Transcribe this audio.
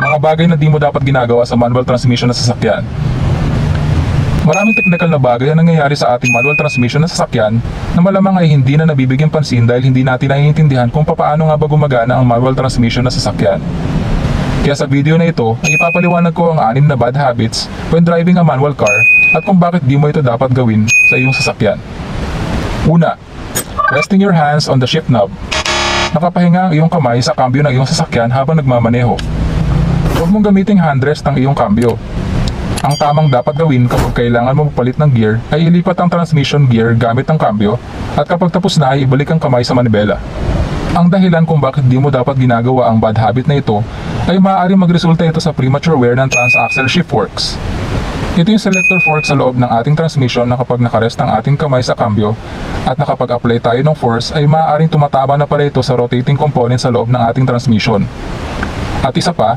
Mga bagay na di mo dapat ginagawa sa manual transmission na sasakyan. Maraming technical na bagay ang nangyayari sa ating manual transmission na sasakyan na malamang ay hindi na nabibigyan pansin dahil hindi natin naiintindihan kung paano nga ba gumagana ang manual transmission na sasakyan. Kaya sa video na ito ay ipapaliwanag ko ang 6 na bad habits when driving a manual car at kung bakit di mo ito dapat gawin sa iyong sasakyan. Una, resting your hands on the shift knob. Nakapahinga ang iyong kamay sa kambyo ng iyong sasakyan habang nagmamaneho. Huwag mong gamiting handrest ang iyong kambyo. Ang tamang dapat gawin kapag kailangan mo magpalit ng gear ay ilipat ang transmission gear gamit ang kambyo at kapag tapos na ay ibalik ang kamay sa manibela. Ang dahilan kung bakit di mo dapat ginagawa ang bad habit na ito ay maaaring magresulta ito sa premature wear ng transaxle shift forks. Ito yung selector fork sa loob ng ating transmission na kapag nakarest ang ating kamay sa kambyo at nakapag-apply tayo ng force ay maaaring tumatama na pala ito sa rotating component sa loob ng ating transmission. At isa pa,